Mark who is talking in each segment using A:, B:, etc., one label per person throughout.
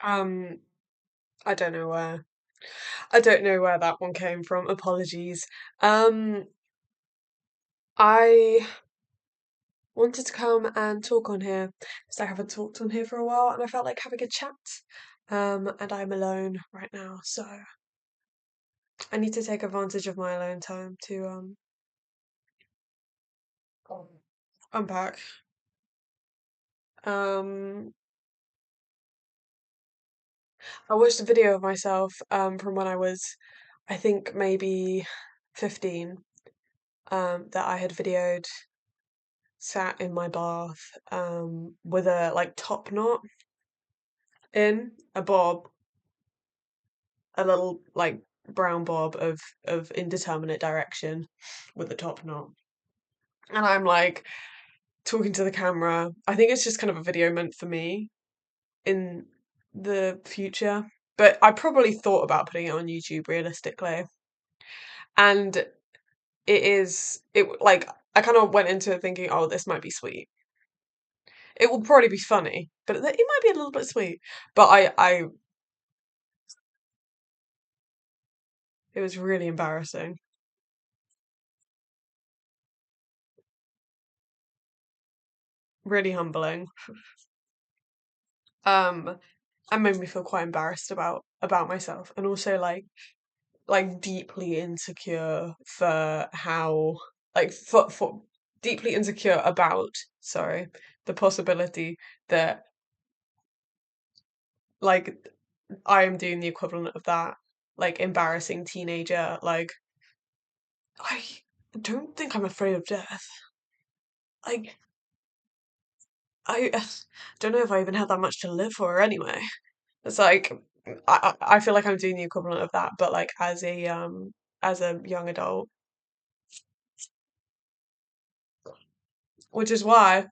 A: Um, I don't know where. I don't know where that one came from. Apologies. Um, I wanted to come and talk on here because I haven't talked on here for a while and I felt like having a chat. And I'm alone right now, so I need to take advantage of my alone time to unpack. Um, I watched a video of myself from when I was, I think maybe 15, that I had videoed sat in my bath with a like top knot in a bob, a little like brown bob of indeterminate direction with a top knot. And I'm like talking to the camera. I think it's just kind of a video meant for me in the future. But I probably thought about putting it on YouTube realistically. And it like I kind of went into it thinking, oh, this might be sweet. It will probably be funny, but it might be a little bit sweet. But it was really embarrassing, really humbling. Um, and made me feel quite embarrassed about myself, and also like deeply insecure for how for deeply insecure about sorry the possibility that like I am doing the equivalent of that like embarrassing teenager. Like I don't think I'm afraid of death. Like I don't know if I even had that much to live for anyway. It's like I feel like I'm doing the equivalent of that, but like as a young adult, which is why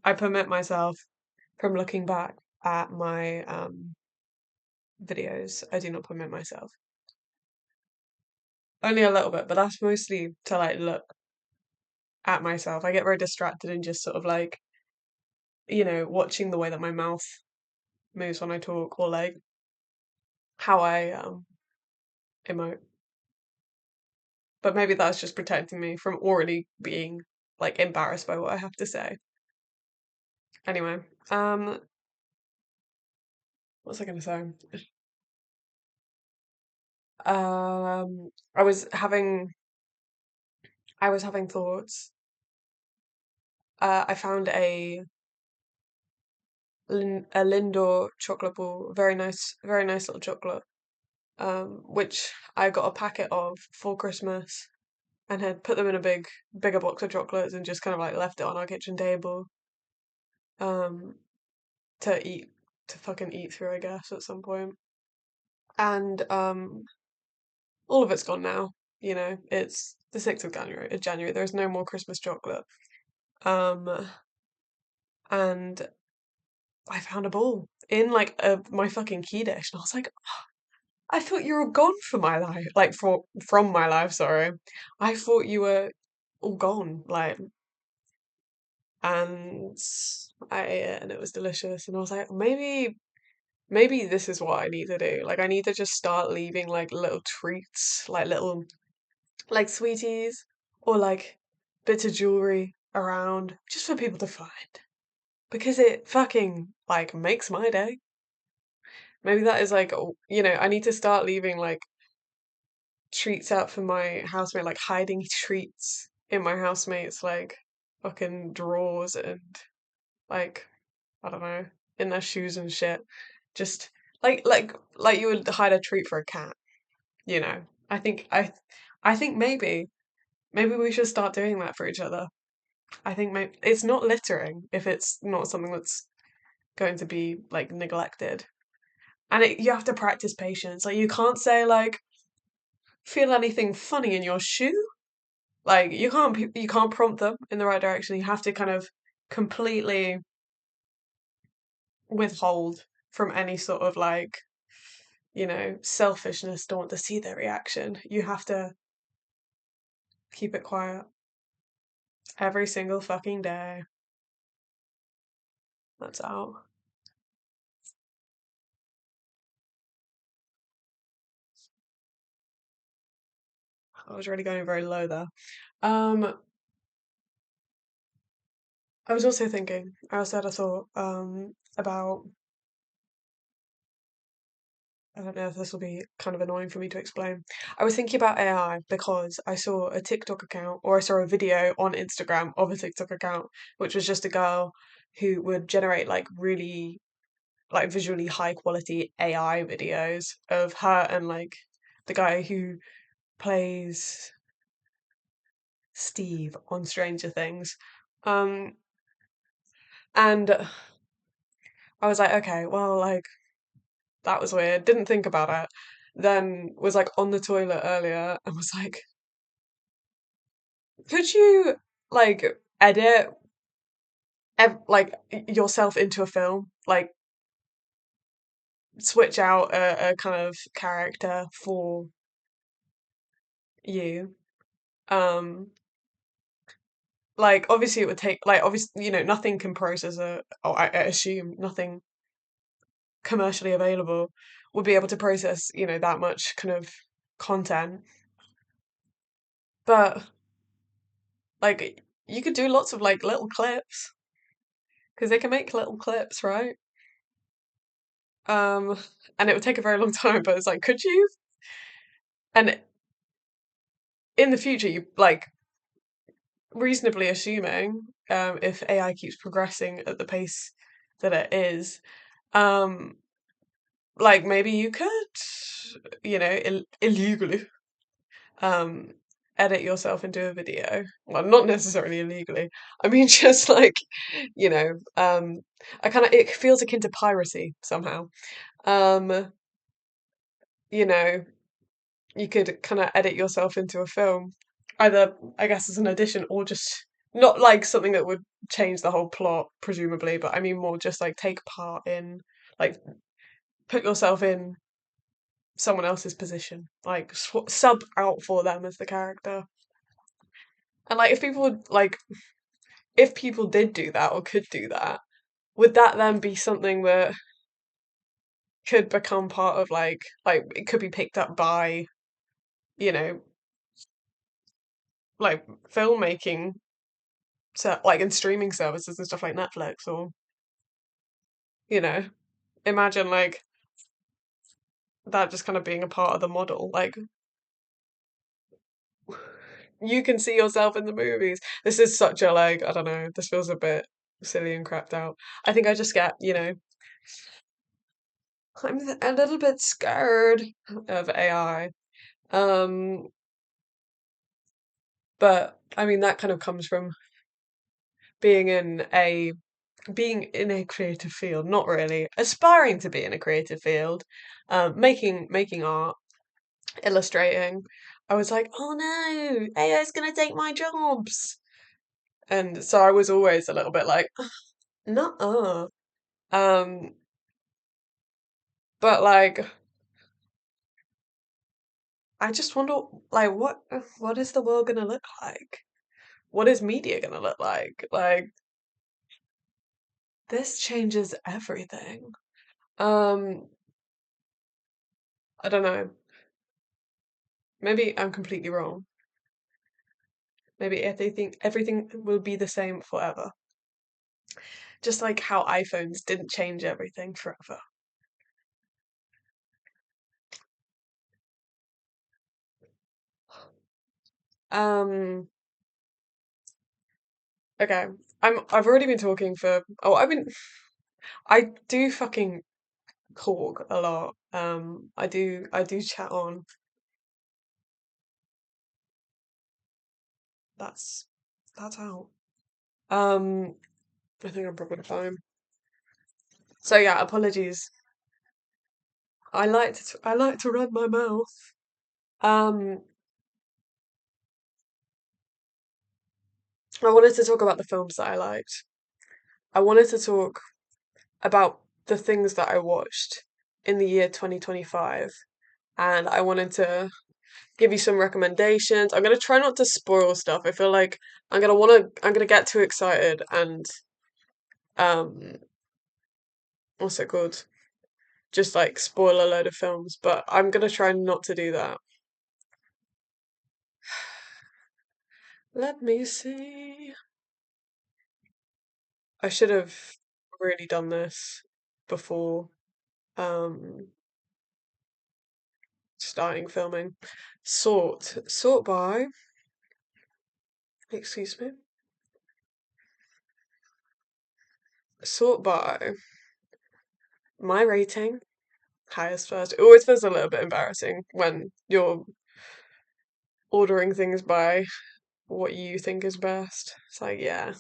A: I permit myself from looking back at my videos. I do not permit myself. Only a little bit, but that's mostly to like look at myself. I get very distracted and just sort of like, watching the way that my mouth moves when I talk or like how I emote. But maybe that's just protecting me from already being like embarrassed by what I have to say. Anyway, um, what was I gonna say? Um, I was having I was having thoughts. I found a Lindor chocolate ball, very nice little chocolate. Which I got a packet of for Christmas and had put them in a bigger box of chocolates and just kind of like left it on our kitchen table, um, to eat to fucking eat through, I guess, at some point. And all of it's gone now. It's the 6th of January. There's no more Christmas chocolate. Um, and I found a ball in like my fucking key dish, and I was like, I thought you were gone for my life, like from my life. Sorry, I thought you were all gone, like, and I ate it, and it was delicious, and I was like, maybe this is what I need to do. Like, I need to just start leaving like little treats, like little like sweeties or like bits of jewelry around just for people to find because it fucking like makes my day. Maybe that is like, I need to start leaving like treats out for my housemate, like hiding treats in my housemates, like fucking drawers and like, I don't know, in their shoes and shit. Just like you would hide a treat for a cat, you know. I think I think maybe we should start doing that for each other. I think maybe it's not littering if it's not something that's going to be like neglected. And you have to practice patience. Like you can't say like feel anything funny in your shoe. Like you can't prompt them in the right direction. You have to kind of completely withhold from any sort of like, selfishness, don't want to see their reaction. You have to keep it quiet every single fucking day. That's out. I was really going very low there. Um, I was also thinking, I also had a thought about, I don't know if this will be kind of annoying for me to explain. I was thinking about AI because I saw a TikTok account, or I saw a video on Instagram of a TikTok account, which was just a girl who would generate like really like visually high quality AI videos of her and like the guy who plays Steve on Stranger Things. Um, and I was like, okay, well, like that was weird. Didn't think about it. Then was like on the toilet earlier and was like, could you like edit like yourself into a film? Like switch out a kind of character for you. Um, like obviously it would take like obviously nothing can process a or I assume nothing commercially available would be able to process that much kind of content. But like you could do lots of like little clips because they can make little clips, right? Um, and it would take a very long time, but it's like, could you? And in the future, you like reasonably assuming, if AI keeps progressing at the pace that it is, um, like maybe you could, illegally, um, edit yourself into a video. Well, not necessarily illegally. I mean, just like, I kind of it feels akin to piracy somehow. Um, you know, you could kind of edit yourself into a film, either I guess as an addition or just not like something that would change the whole plot, presumably, but I mean more just like take part in, like put yourself in someone else's position, like sub out for them as the character. And like if people would like if people did do that or could do that, would that then be something that could become part of like it could be picked up by, you know, like filmmaking, so like in streaming services and stuff like Netflix, or you know, imagine like that just kind of being a part of the model. Like you can see yourself in the movies. This is such a like, I don't know, this feels a bit silly and crapped out. I think I just get, I'm a little bit scared of AI. Um, but I mean that kind of comes from being in a being in a creative field, not really aspiring to be in a creative field, making art, illustrating. I was like, oh no, AI is gonna take my jobs. And so I was always a little bit like, nuh-uh. Um, but like, I just wonder, like, what is the world gonna look like? What is media gonna look like? Like, this changes everything. Um, I don't know. Maybe I'm completely wrong. Maybe if they think everything will be the same forever. Just like how iPhones didn't change everything forever. Um, okay. I've already been talking for I do fucking talk a lot. I do chat on. That's that's out. Um, I think I'm probably fine. So yeah, apologies. I like to run my mouth. Um, I wanted to talk about the films that I liked. I wanted to talk about the things that I watched in the year 2025, and I wanted to give you some recommendations. I'm gonna try not to spoil stuff. I feel like I'm gonna get too excited and um what's it called? Just like spoil a load of films, but I'm gonna try not to do that. Let me see. I should have really done this before um starting filming. Sort by, excuse me. Sort by my rating, highest first. It always feels a little bit embarrassing when you're ordering things by what you think is best. It's like, yeah,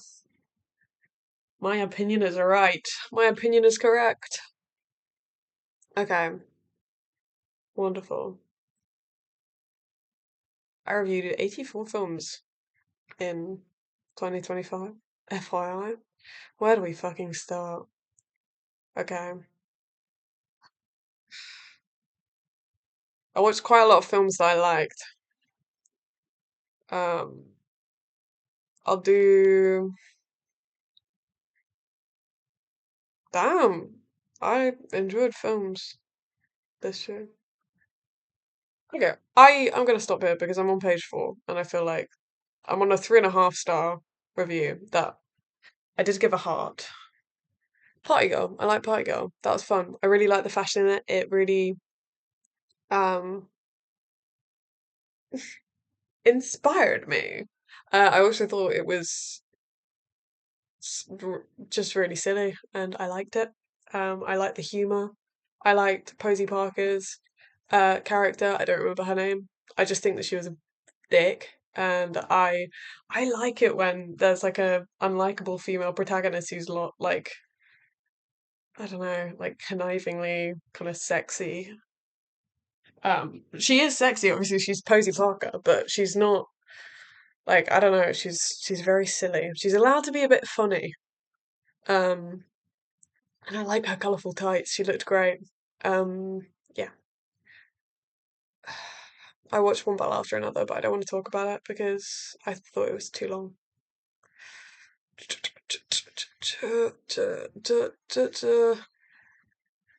A: my opinion is right. My opinion is correct. Okay, wonderful. I reviewed 84 films in 2025. FYI. Where do we fucking start? Okay. I watched quite a lot of films that I liked. Um, I'll do. Damn, I enjoyed films this year. Okay, I'm gonna stop here because I'm on page 4 and I feel like I'm on a 3.5 star review that I did give a heart. Party Girl. I like Party Girl. That was fun. I really like the fashion in it. It really um inspired me. I also thought it was just really silly and I liked it. I liked the humor. I liked Posey Parker's character. I don't remember her name. I just think that she was a dick, and I like it when there's like a unlikable female protagonist who's not like, I don't know, like connivingly kind of sexy. She is sexy, obviously she's Posey Parker, but she's not like, I don't know, she's very silly. She's allowed to be a bit funny. Um, and I like her colourful tights. She looked great. Yeah. I watched one battle after another, but I don't want to talk about it because I thought it was too long.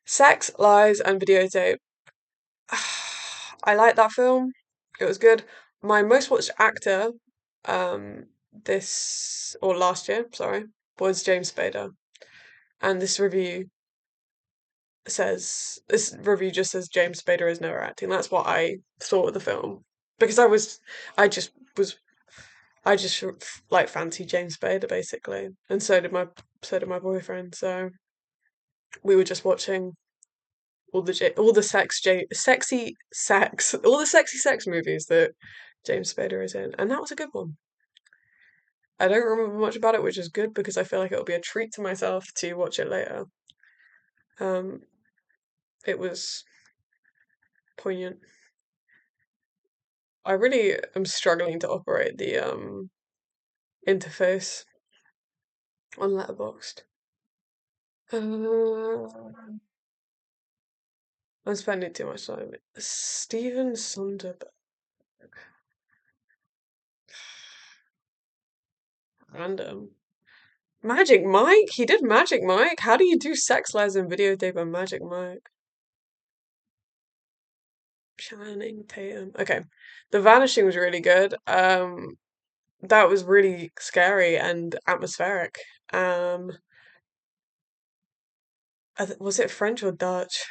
A: Sex, Lies, and Videotape. I like that film. It was good. My most watched actor, this or last year, sorry, was James Spader. And this review just says James Spader is never acting. That's what I thought of the film because I just was, I just like fancy James Spader basically, and so did my boyfriend. So we were just watching all the sexy sex, all the sexy sex movies that James Spader is in, and that was a good one. I don't remember much about it, which is good because I feel like it'll be a treat to myself to watch it later. Um, it was poignant. I really am struggling to operate the interface on Letterboxd. I'm spending too much time. Steven Sonderberg, random. Magic Mike? He did Magic Mike? How do you do Sex Lies and Videotape and Magic Mike? Channing Tatum. Okay. The Vanishing was really good. That was really scary and atmospheric. Um, was it French or Dutch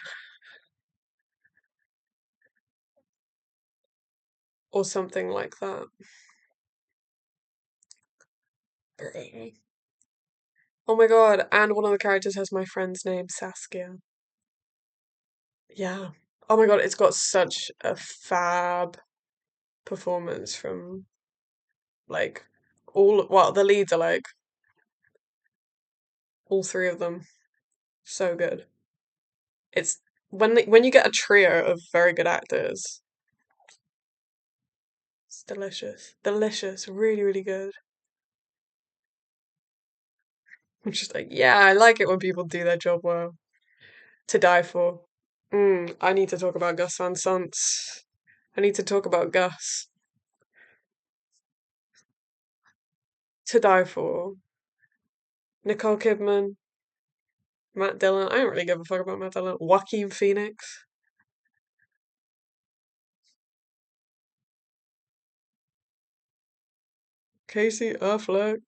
A: or something like that? Oh my God! And one of the characters has my friend's name, Saskia. Yeah. Oh my God! It's got such a fab performance from like well, the leads are like all three of them. So good. It's when you get a trio of very good actors, it's delicious. Delicious. Really, really good. I'm just like, yeah, I like it when people do their job well. To die for. I need to talk about Gus Van Sant. I need to talk about Gus. To die for. Nicole Kidman, Matt Dillon. I don't really give a fuck about Matt Dillon. Joaquin Phoenix. Casey Affleck.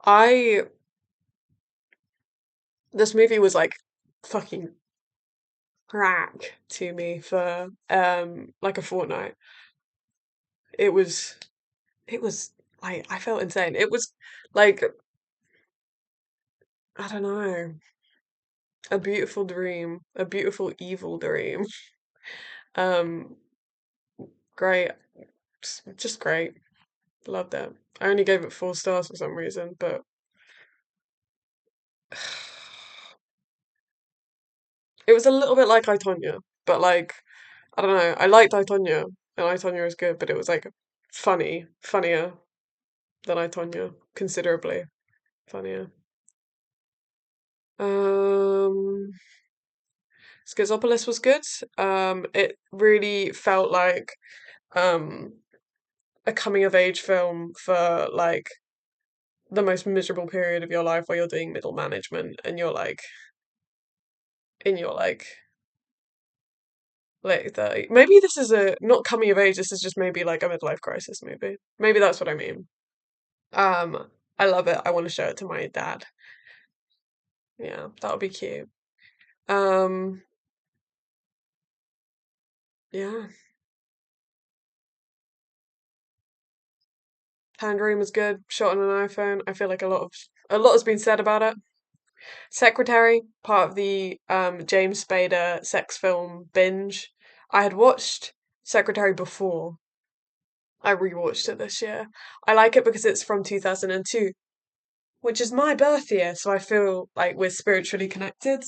A: I This movie was like fucking crack to me for like a fortnight. It was it was I felt insane. It was like I don't know, a beautiful dream, a beautiful evil dream. Um, great, just great. Loved it. I only gave it 4 stars for some reason, but it was a little bit like I, Tonya, but like I don't know. I liked I, Tonya, and I, Tonya is good, but it was like funnier than I, Tonya, considerably funnier. Um, Schizopolis was good. It really felt like um a coming of age film for like the most miserable period of your life where you're doing middle management and you're like in your like late 30. Maybe this is a not coming of age, this is just maybe like a midlife crisis maybe. Maybe that's what I mean. Um I love it. I want to show it to my dad. Yeah, that would be cute. Um yeah, Tangerine was good. Shot on an iPhone. I feel like a lot has been said about it. Secretary, part of the James Spader sex film binge. I had watched Secretary before. I rewatched it this year. I like it because it's from 2002, which is my birth year, so I feel like we're spiritually connected.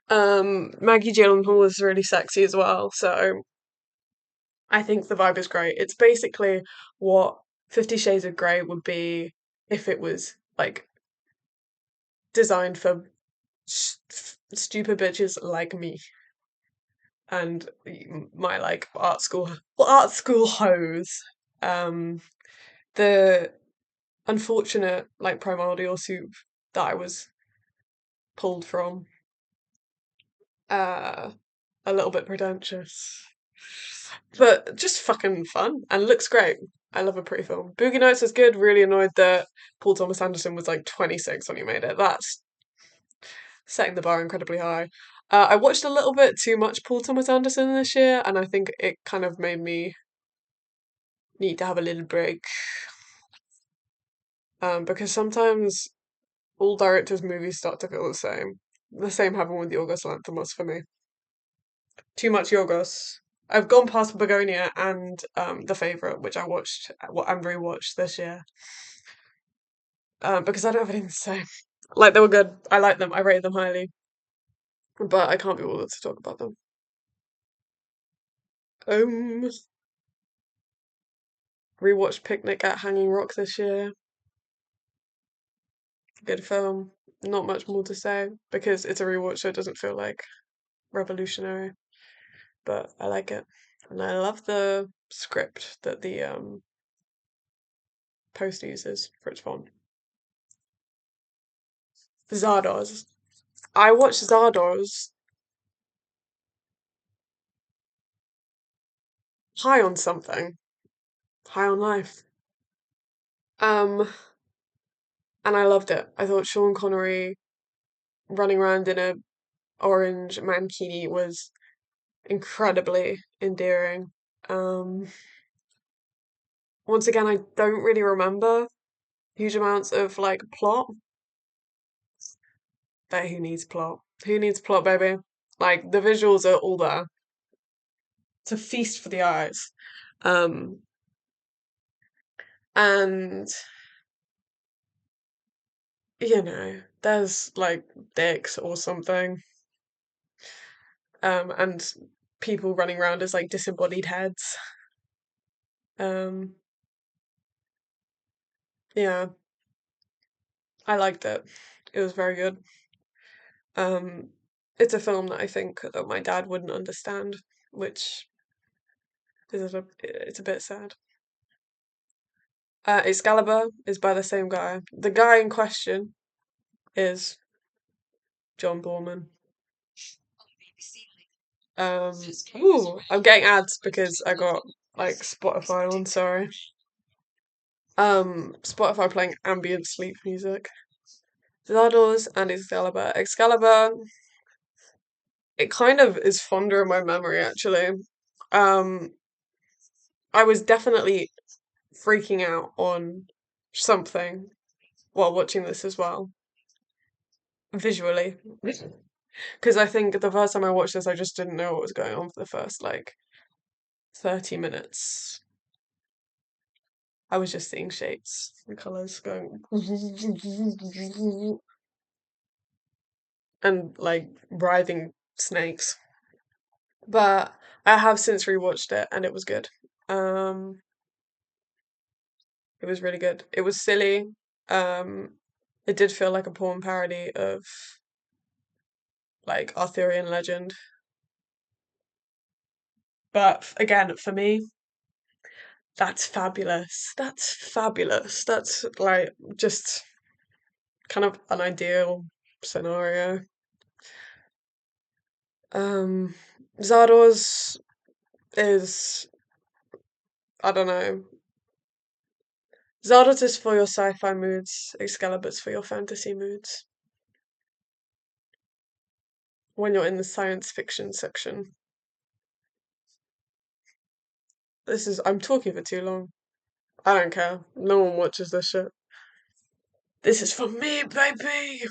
A: Maggie Gyllenhaal is really sexy as well, so I think the vibe is great. It's basically what 50 Shades of Grey would be if it was like designed for stupid bitches like me and my like art school hoes. Um, the unfortunate like primordial soup that I was pulled from. Uh, a little bit pretentious, but just fucking fun and looks great. I love a pretty film. Boogie Nights was good. Really annoyed that Paul Thomas Anderson was like 26 when he made it. That's setting the bar incredibly high. I watched a little bit too much Paul Thomas Anderson this year, and I think it kind of made me need to have a little break. Because sometimes all directors' movies start to feel the same. The same happened with Yorgos Lanthimos for me. Too much Yorgos. I've gone past Begonia and The Favourite, which I watched, what I'm rewatched this year, because I don't have anything to say. Like they were good. I like them. I rated them highly, but I can't be bothered to talk about them. Um, Rewatched Picnic at Hanging Rock this year. Good film. Not much more to say because it's a rewatch, so it doesn't feel like revolutionary. But I like it, and I love the script that the post uses for its font. Zardoz. I watched Zardoz high on something, high on life. Um, and I loved it. I thought Sean Connery running around in a orange mankini was incredibly endearing. Um, Once again, I don't really remember huge amounts of like plot, but who needs plot? Who needs plot, baby? Like the visuals are all there. It's a feast for the eyes. Um, and there's like dicks or something. And people running around as like disembodied heads. Um, yeah, I liked it. It was very good. Um, it's a film that I think that my dad wouldn't understand, which it's a bit sad. Excalibur is by the same guy. The guy in question is John Borman. Um, I'm getting ads because I got like Spotify on. Sorry. Spotify playing ambient sleep music. Zardoz and Excalibur. Excalibur, it kind of is fonder in my memory actually. Um, I was definitely freaking out on something while watching this as well, visually. Because I think the first time I watched this, I just didn't know what was going on for the first like 30 minutes. I was just seeing shapes and colours going and like writhing snakes. But I have since rewatched it and it was good. Um, it was really good. It was silly. Um, it did feel like a porn parody of like Arthurian legend. But again, for me, that's fabulous. That's fabulous. That's like just kind of an ideal scenario. Um, Zardoz is, I don't know. Zardoz is for your sci-fi moods. Excalibur's for your fantasy moods. When you're in the science fiction section. I'm talking for too long. I don't care. No one watches this shit. This is for me, baby!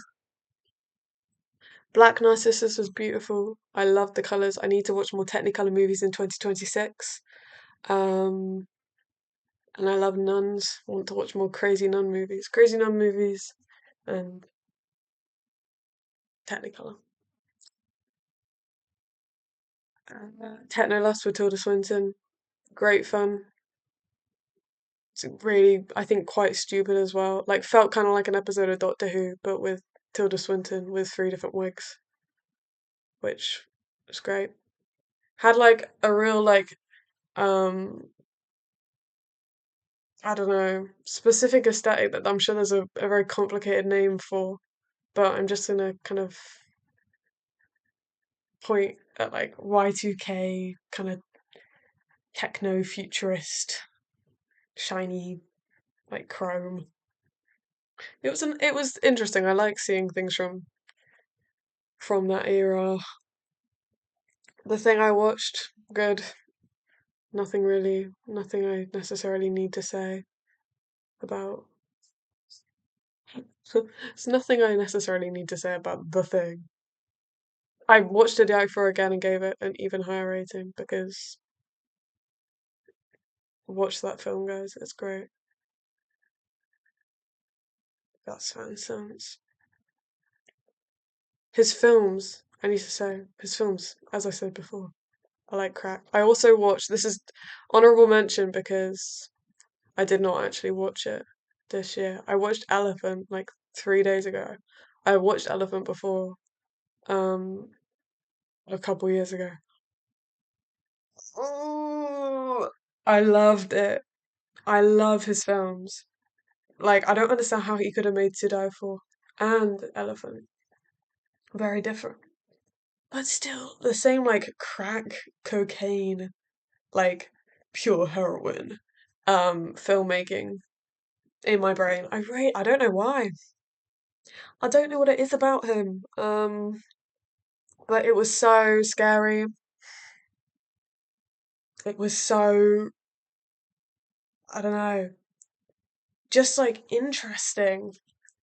A: Black Narcissus was beautiful. I love the colours. I need to watch more Technicolor movies in 2026. Um, and I love nuns. I want to watch more crazy nun movies. Crazy nun movies and Technicolor. Technolust with Tilda Swinton. Great fun. It's really, I think, quite stupid as well. Like, felt kind of like an episode of Doctor Who, but with Tilda Swinton with three different wigs, which was great. Had like a real um I don't know, specific aesthetic that I'm sure there's a very complicated name for, but I'm just gonna kind of point at like Y2K kind of techno futurist, shiny like chrome. It was interesting. I like seeing things from that era. The thing I watched, good. Nothing really, nothing I necessarily need to say about. It's nothing I necessarily need to say about the thing. I watched it the Eye for again and gave it an even higher rating because watch that film, guys. It's great. That's fan sense. His films, I need to say, his films, as I said before, I like crack. I also watched, this is honorable mention because I did not actually watch it this year. I watched Elephant like 3 days ago. I watched Elephant before, um, a couple years ago. Oh, I loved it. I love his films. Like, I don't understand how he could have made To Die For and Elephant very different, but still the same, like crack, cocaine, like pure heroin, filmmaking in my brain. I don't know why. I don't know what it is about him. But it was so scary. It was so, I don't know, just like interesting,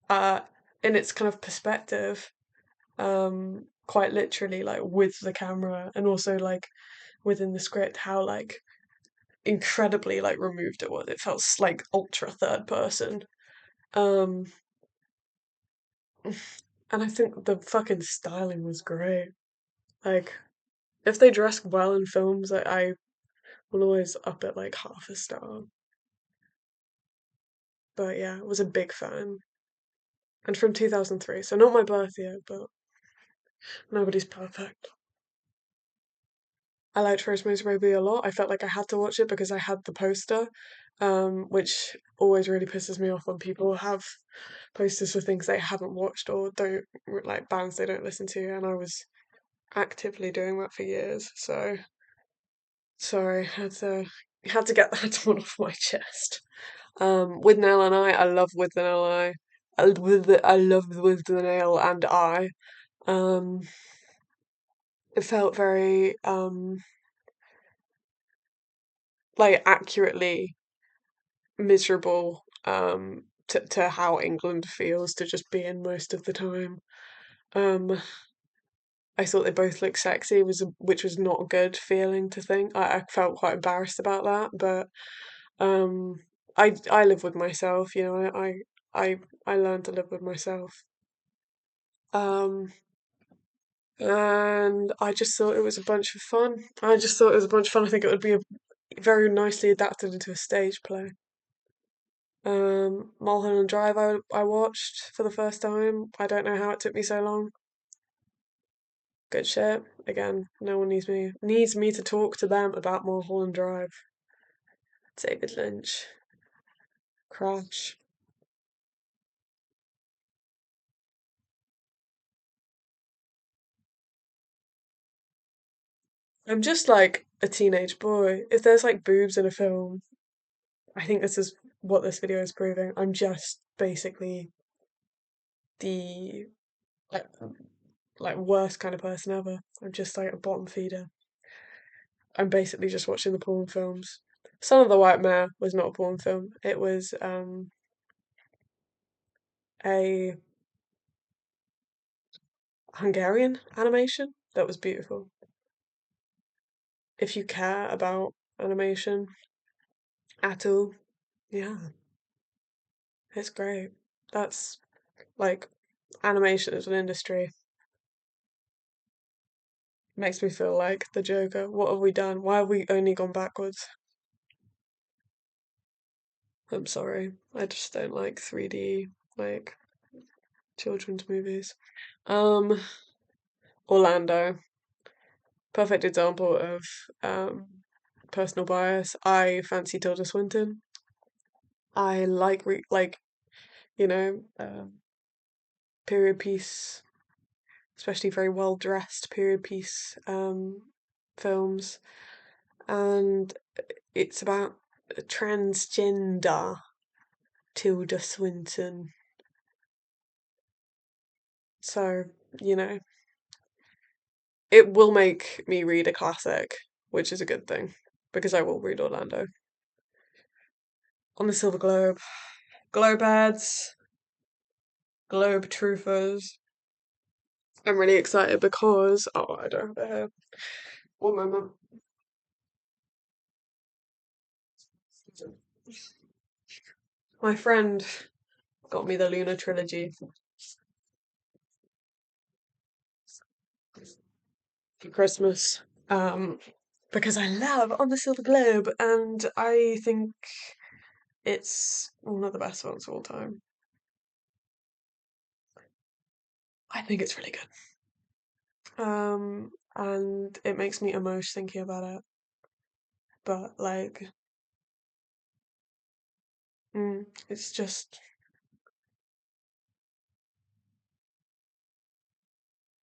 A: uh, in its kind of perspective. Quite literally, like with the camera and also like within the script, how like incredibly like removed it was. It felt like ultra third person. Um, and I think the fucking styling was great. Like, if they dress well in films, I will always up it like half a star. But yeah, I was a big fan. And from 2003, so not my birth year, but nobody's perfect. I liked Rosemary's Baby a lot. I felt like I had to watch it because I had the poster, which always really pisses me off when people have posters for things they haven't watched or don't like bands they don't listen to, and I was actively doing that for years. So sorry, had to get that one off my chest. With Nail and I love With the Nail and I love With the Nail and I. Um, it felt very like accurately miserable to how England feels to just be in most of the time. Um, I thought they both looked sexy, which was not a good feeling to think. I felt quite embarrassed about that, but um, I live with myself, you know. I learned to live with myself. Um, and I just thought it was a bunch of fun. I just thought it was a bunch of fun. I think it would be very nicely adapted into a stage play. Mulholland Drive, I watched for the first time. I don't know how it took me so long. Good shit. Again, no one needs me to talk to them about Mulholland Drive. David Lynch. Crash. I'm just like a teenage boy. If there's like boobs in a film, I think this is what this video is proving. I'm just basically the like, like worst kind of person ever. I'm just like a bottom feeder. I'm basically just watching the porn films. Son of the White Mare was not a porn film. It was a Hungarian animation that was beautiful. If you care about animation at all, yeah, it's great. That's like animation as an industry makes me feel like the Joker. What have we done? Why have we only gone backwards? I'm sorry. I just don't like 3D like children's movies. Um, Orlando, perfect example of personal bias. I fancy Tilda Swinton. I like you know period piece, especially very well dressed period piece films, and it's about a transgender Tilda Swinton. So you know, it will make me read a classic, which is a good thing because I will read Orlando. On the Silver Globe, Globe ads, Globe truthers. I'm really excited because I don't have it here. One moment. My friend got me the Luna trilogy for Christmas. Um, because I love On the Silver Globe, and I think it's one of the best ones of all time. I think it's really good. And it makes me emotion thinking about it. But like, it's just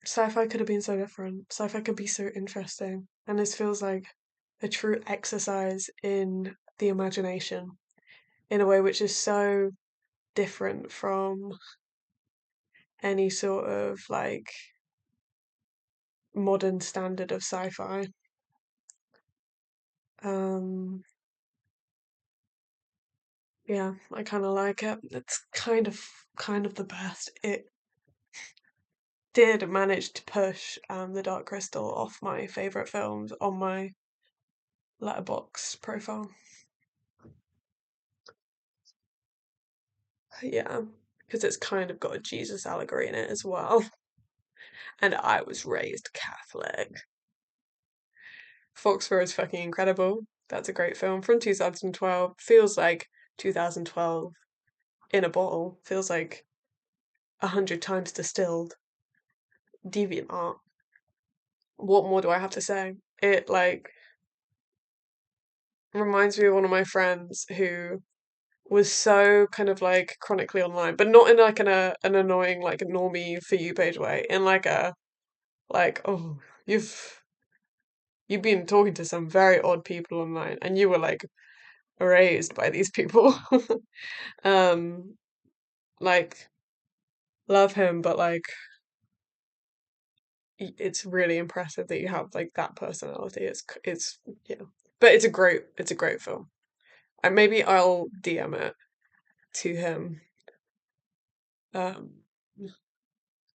A: sci-fi could have been so different. Sci-fi could be so interesting, and this feels like a true exercise in the imagination in a way which is so different from any sort of like modern standard of sci-fi. Um, yeah, I kind of like it. It's kind of the best. It did manage to push The Dark Crystal off my favorite films on my letterbox profile. Yeah, because it's kind of got a Jesus allegory in it as well. And I was raised Catholic. Foxfur is fucking incredible. That's a great film from 2012. Feels like 2012 in a bottle. Feels like 100 times distilled. Deviant art. What more do I have to say? It like reminds me of one of my friends who was so kind of like chronically online, but not in like an annoying like normie for you page way. In like a like oh you've been talking to some very odd people online, and you were like raised by these people. Um, like love him, but like it's really impressive that you have like that personality. It's yeah, but it's a great film. And maybe I'll DM it to him. Um,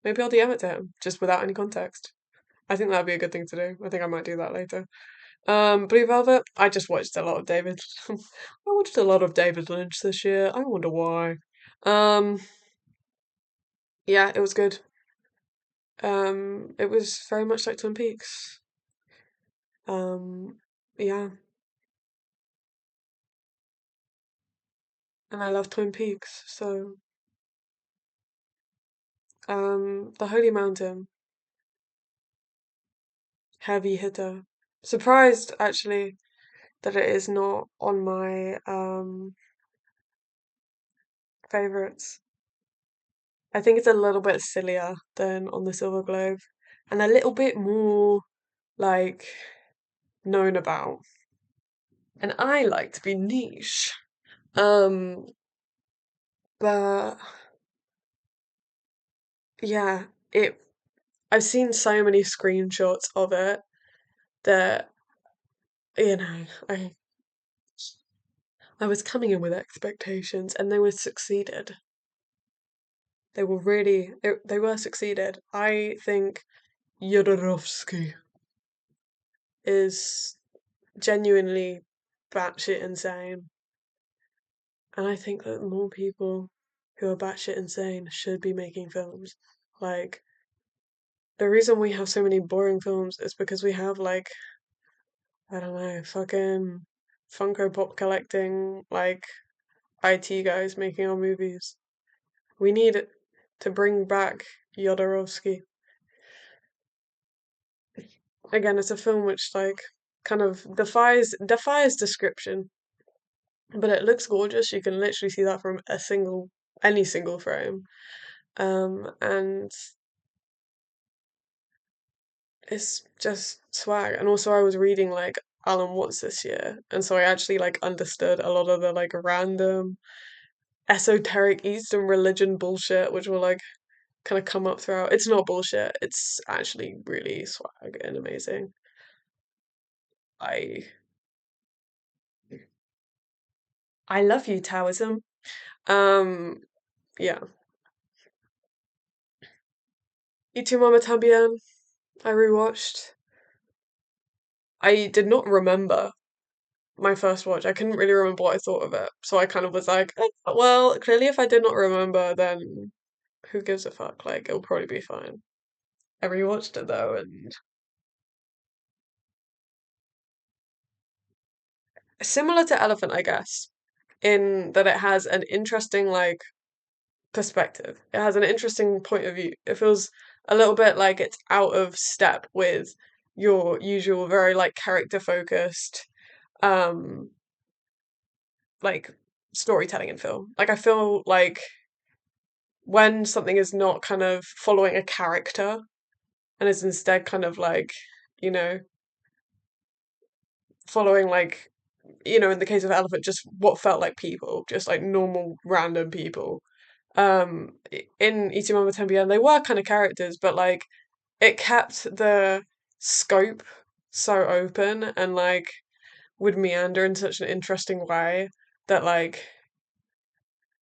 A: maybe I'll DM it to him just without any context. I think that'd be a good thing to do. I think I might do that later. Blue Velvet. I just watched a lot of David. I watched a lot of David Lynch this year. I wonder why. Um, yeah, it was good. It was very much like Twin Peaks. Um, yeah, and I love Twin Peaks. So, The Holy Mountain, heavy hitter. Surprised actually that it is not on my favorites. I think it's a little bit sillier than on the Silver Globe, and a little bit more like known about. And I like to be niche. Um, but yeah, it. I've seen so many screenshots of it that I was coming in with expectations, and they were succeeded. They were succeeded. I think Jodorowsky is genuinely batshit insane, and I think that more people who are batshit insane should be making films. Like the reason we have so many boring films is because we have like I don't know, fucking Funko Pop collecting like IT guys making our movies. We need to bring back Jodorowsky. Again, it's a film which like kind of defies description, but it looks gorgeous. You can literally see that from any single frame. And it's just swag. And also I was reading like Alan Watts this year, and so I actually like understood a lot of the like random esoteric Eastern religion bullshit which will like kind of come up throughout. It's not bullshit. It's actually really swag and amazing. I I love you, Taoism. Um, yeah. Y tu mama también. I rewatched. I did not remember my first watch. I couldn't really remember what I thought of it. So I kind of was like, well, clearly if I did not remember, then who gives a fuck? Like, it'll probably be fine. I rewatched it though, and similar to Elephant, I guess, in that it has an interesting, like, perspective. It has an interesting point of view. It feels a little bit like it's out of step with your usual very, like, character focused, um, like, storytelling in film. Like, I feel like when something is not kind of following a character and is instead kind of like, you know, following like, in the case of Elephant, just what felt like people, just like normal random people. In Ichimama Tenbien, they were kind of characters, but like it kept the scope so open and like would meander in such an interesting way that like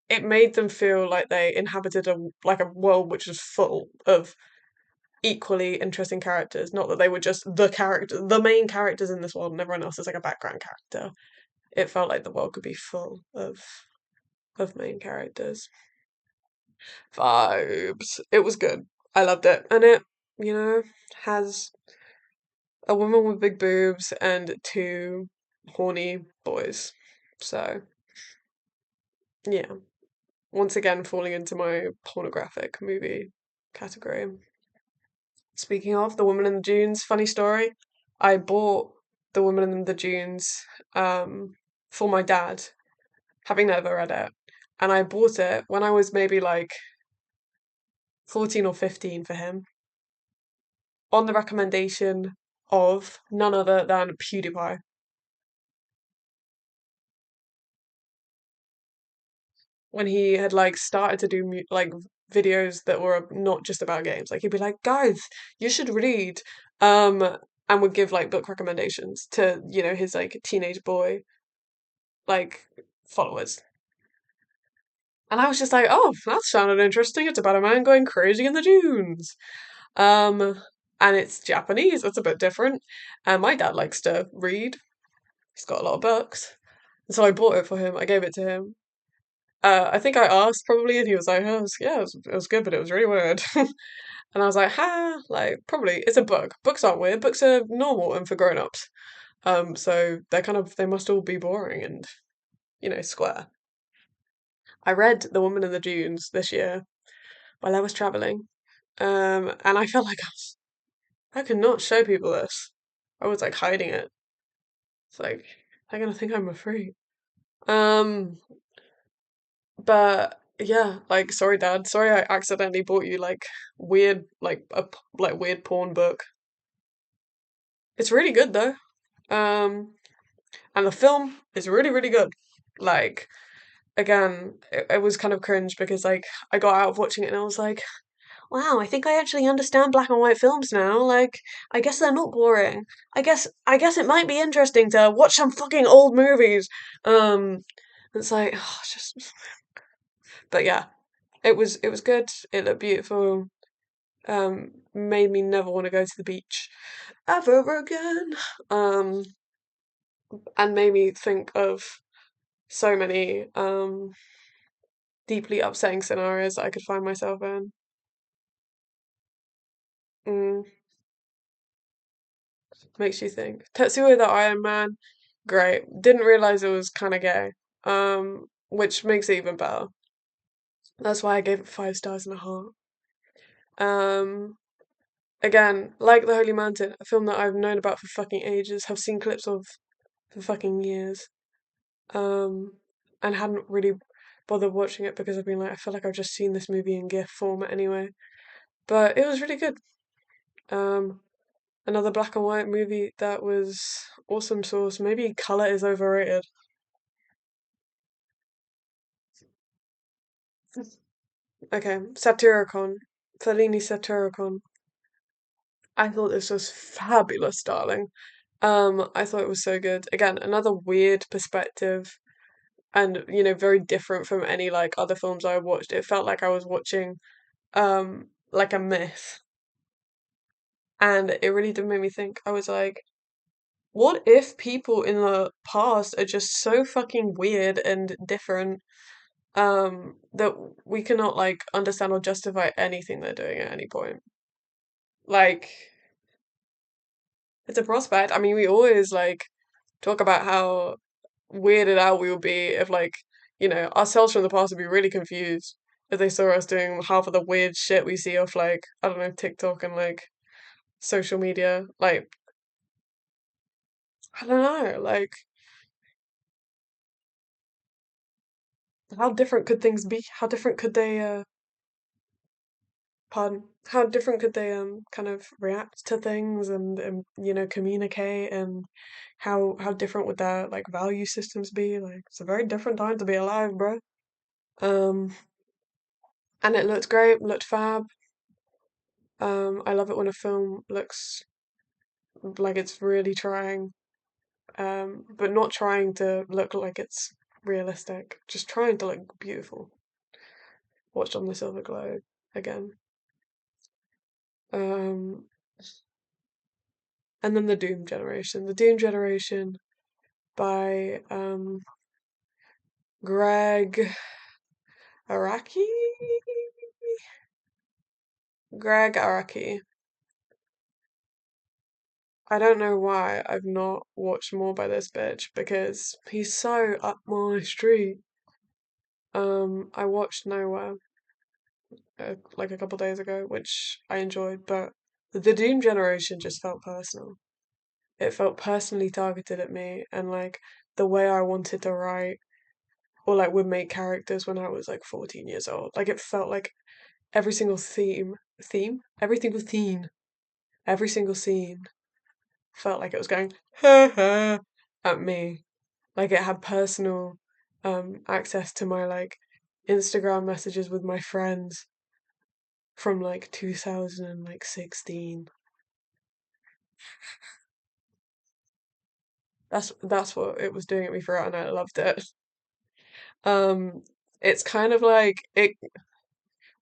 A: it made them feel like they inhabited a world which was full of equally interesting characters. Not that they were just the main characters in this world, and everyone else is like a background character. It felt like the world could be full of main characters. Vibes. It was good. I loved it, and it you know has a woman with big boobs and two horny boys. So yeah, once again falling into my pornographic movie category. Speaking of The Woman in the Dunes, funny story. I bought The Woman in the Dunes for my dad, having never read it. And I bought it when I was maybe like 14 or 15 for him, on the recommendation of none other than PewDiePie. when he had like started to do like videos that were not just about games. Like he'd be like, guys, you should read, um, and would give like book recommendations to his like teenage boy like followers. And I was just like, oh, that sounded interesting. It's about a man going crazy in the dunes. Um, and it's Japanese. It's a bit different. And my dad likes to read. He's got a lot of books. And so I bought it for him. I gave it to him. I think I asked probably, and he was like, oh, yeah, it was good, but it was really weird. And I was like, ha, like, probably, it's a book. Books aren't weird. Books are normal and for grown-ups. So they must all be boring and, square. I read The Woman in the Dunes this year while I was traveling. And I felt like I could not show people this. I was like hiding it. It's like they're gonna think I'm a freak. Um, but yeah, like sorry, Dad. Sorry, I accidentally bought you like weird, like weird porn book. It's really good though. Um, and the film is really, really good. Like again, it was kind of cringe because like I got out of watching it and I was like, wow, I think I actually understand black and white films now. Like, I guess they're not boring. I guess it might be interesting to watch some fucking old movies. It's like, oh, just but yeah, it was good. It looked beautiful. Made me never want to go to the beach ever again. Um, and made me think of so many deeply upsetting scenarios that I could find myself in. Mm. Makes you think. Tetsuo the Iron Man, great. Didn't realize it was kind of gay. Which makes it even better. That's why I gave it 5 stars and a half. Um, again, like The Holy Mountain, a film that I've known about for fucking ages, have seen clips of for fucking years. Um, and hadn't really bothered watching it because I've been like, I feel like I've just seen this movie in GIF format anyway. But it was really good. Um, another black and white movie that was awesome sauce. Maybe color is overrated. Okay, Satyricon. Fellini Satyricon. I thought this was fabulous, darling. I thought it was so good. Again, another weird perspective and, very different from any like other films I watched. It felt like I was watching like a myth. And it really did make me think. I was like, what if people in the past are just so fucking weird and different that we cannot like understand or justify anything they're doing at any point? Like it's a prospect. I mean, we always like talk about how weirded out we would be if like, ourselves from the past would be really confused if they saw us doing half of the weird shit we see off like, I don't know, TikTok and like social media. Like, I don't know, like how different could things be? How different could they pardon, how different could they kind of react to things and communicate and how different would their like value systems be? Like it's a very different time to be alive, bro. Um, and it looked great, looked fab. I love it when a film looks like it's really trying, but not trying to look like it's realistic, just trying to look beautiful. Watched on the Silver Globe again. Um, and then the Doom Generation. The Doom Generation by Greg Araki? Greg Araki. I don't know why I've not watched more by this bitch because he's so up my street. I watched Nowhere like a couple days ago, which I enjoyed, but the Doom Generation just felt personal. It felt personally targeted at me and like the way I wanted to write or like would make characters when I was like 14 years old. Like it felt like every single every single scene felt like it was going ha ha at me. Like it had personal access to my like Instagram messages with my friends from like 2016. That's what it was doing at me throughout, and I loved it. Um, it's kind of like it.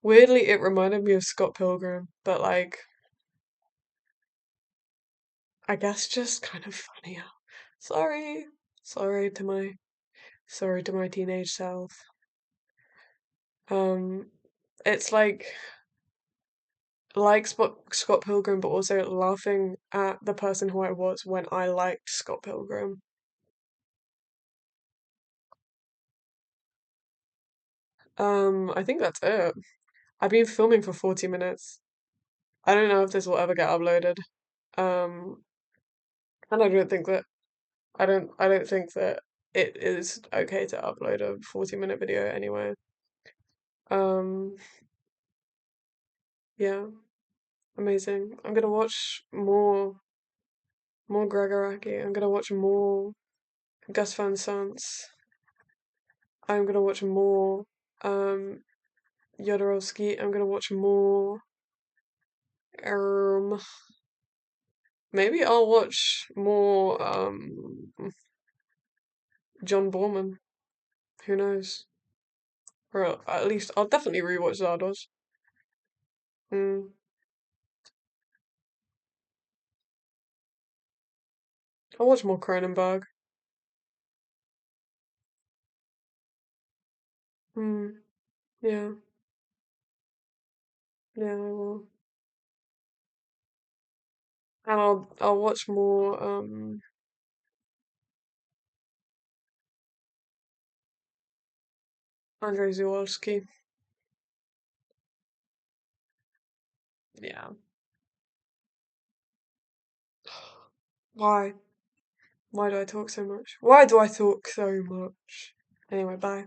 A: Weirdly, it reminded me of Scott Pilgrim, but like I guess just kind of funnier. Sorry, sorry to my sorry to my teenage self. Um, it's like Scott Pilgrim, but also laughing at the person who I was when I liked Scott Pilgrim. I think that's it. I've been filming for 40 minutes. I don't know if this will ever get uploaded. Um, and I don't think that it is okay to upload a 40-minute video anyway. Um, yeah, amazing. I'm gonna watch more Gregoraki. I'm gonna watch more Gus Van Sant. I'm gonna watch more um Jodorowsky. I'm gonna watch more um maybe I'll watch more John Borman. Who knows? Or at least I'll definitely rewatch Zardoz. Mm. I'll watch more Cronenberg. Mm. Yeah, yeah, I will. And I'll watch more Andrzej Zulawski. Yeah. Why? Why do I talk so much? Why do I talk so much? Anyway, bye.